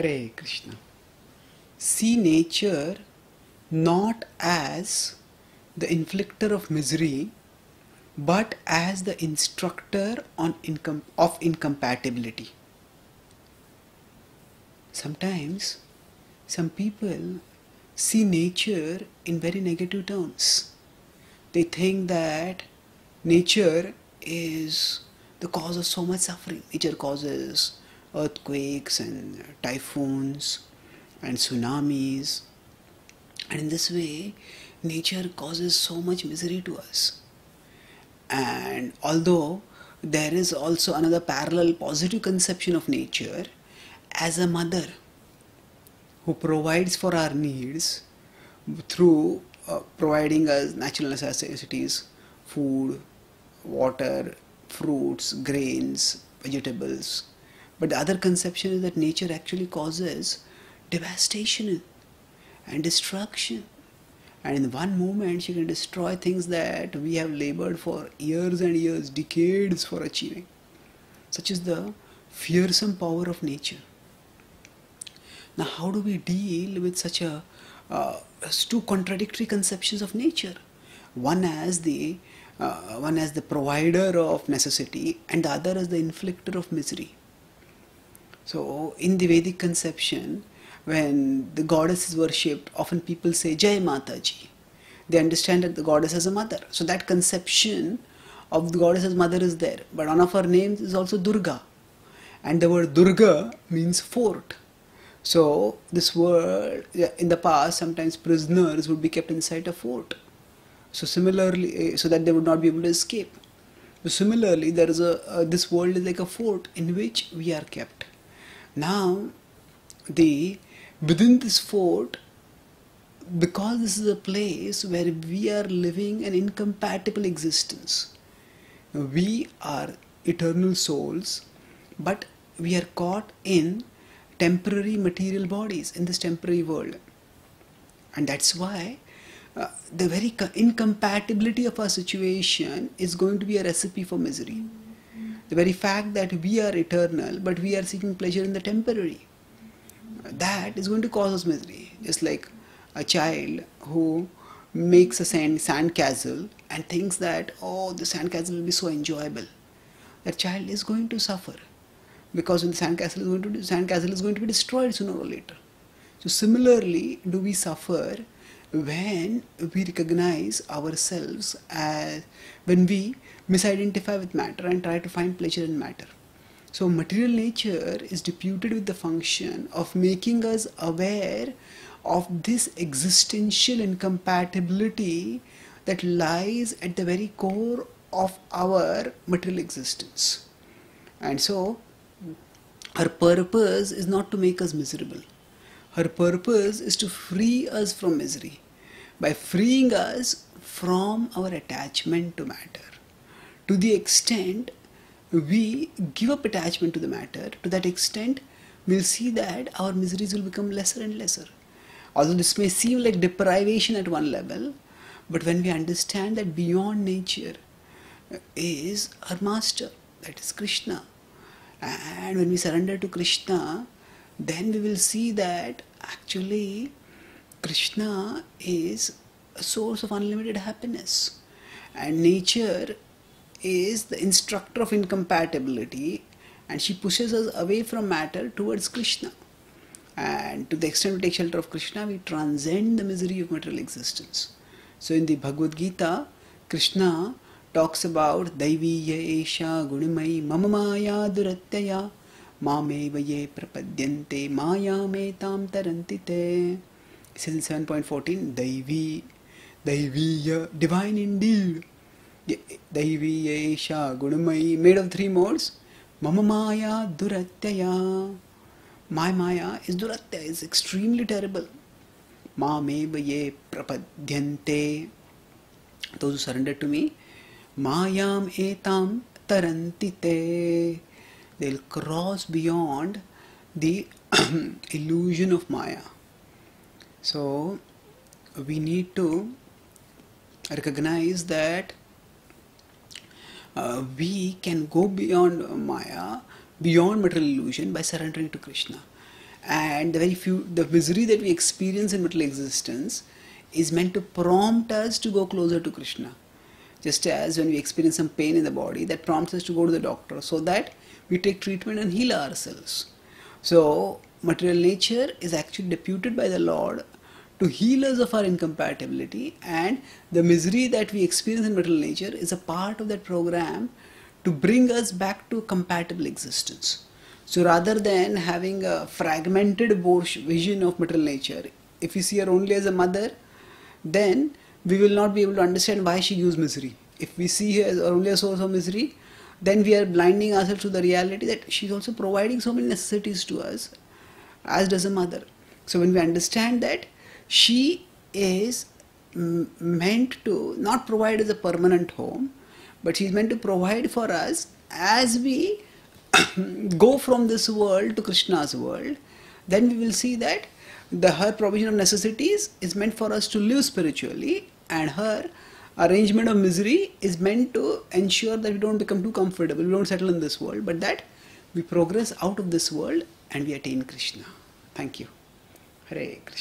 Hare Krishna. See nature not as the inflictor of misery, but as the instructor of incompatibility. Sometimes some people see nature in very negative terms. They think that nature is the cause of so much suffering. Nature causes earthquakes and typhoons and tsunamis, and in this way nature causes so much misery to us. And although there is also another parallel positive conception of nature as a mother who provides for our needs through providing us natural necessities, food, water, fruits, grains, vegetables. But the other conception is that nature actually causes devastation and destruction. And in one moment she can destroy things that we have labored for years and years, decades for achieving. Such is the fearsome power of nature. Now how do we deal with such two contradictory conceptions of nature? One as the provider of necessity, and the other as the inflictor of misery. So in the Vedic conception, when the goddess is worshipped, often people say Jai Mataji. They understand that the goddess as a mother. So that conception of the goddess as mother is there. But one of her names is also Durga. And the word Durga means fort. So this word, in the past, sometimes prisoners would be kept inside a fort. So similarly, so that they would not be able to escape. So similarly, there is this world is like a fort in which we are kept. Now, within this fort, because this is a place where we are living an incompatible existence, we are eternal souls, but we are caught in temporary material bodies in this temporary world. And that's why the very incompatibility of our situation is going to be a recipe for misery. The very fact that we are eternal, but we are seeking pleasure in the temporary, that is going to cause us misery. Just like a child who makes a sand castle and thinks that, oh, the sand castle will be so enjoyable. That child is going to suffer, because when the sand castle is going to be destroyed sooner or later. So similarly, do we suffer when we recognize ourselves as, when we misidentify with matter and try to find pleasure in matter. So material nature is deputed with the function of making us aware of this existential incompatibility that lies at the very core of our material existence. And so her purpose is not to make us miserable. Her purpose is to free us from misery by freeing us from our attachment to matter. To the extent we give up attachment to the matter, to that extent we'll see that our miseries will become lesser and lesser. Although this may seem like deprivation at one level, but when we understand that beyond nature is our master, that is Krishna, and when we surrender to Krishna, then we will see that actually Krishna is a source of unlimited happiness, and nature is the instructor of incompatibility, and she pushes us away from matter towards Krishna. And to the extent we take shelter of Krishna, we transcend the misery of material existence. So in the Bhagavad Gita, Krishna talks about Daiviya Esha Gunimai Mama Maya Duratyaya Mameva Ye Prapadyante Maya Metam Tarantite. It says in 7.14, Daiviya, divine indeed. Daiviya Esha Gunimai, made of three modes. Mama Maya Duratyaya. My Maya is Duratya, is extremely terrible. Mameva Ye Prapadyante. Those who surrender to me, Mayam Etam Tarantite. They'll cross beyond the illusion of Maya. So we need to recognize that we can go beyond Maya, beyond material illusion by surrendering to Krishna. And the misery that we experience in material existence is meant to prompt us to go closer to Krishna. Just as when we experience some pain in the body, that prompts us to go to the doctor so that we take treatment and heal ourselves. So material nature is actually deputed by the Lord to heal us of our incompatibility, and the misery that we experience in material nature is a part of that program to bring us back to compatible existence. So rather than having a fragmented vision of material nature, if we see her only as a mother, then we will not be able to understand why she gives misery. If we see her as only a source of misery, then we are blinding ourselves to the reality that she is also providing so many necessities to us, as does a mother. So when we understand that she is meant to not provide as a permanent home, but she is meant to provide for us as we go from this world to Krishna's world, then we will see that her provision of necessities is meant for us to live spiritually, and her arrangement of misery is meant to ensure that we don't become too comfortable, we don't settle in this world, but that we progress out of this world and we attain Krishna. Thank you. Hare Krishna.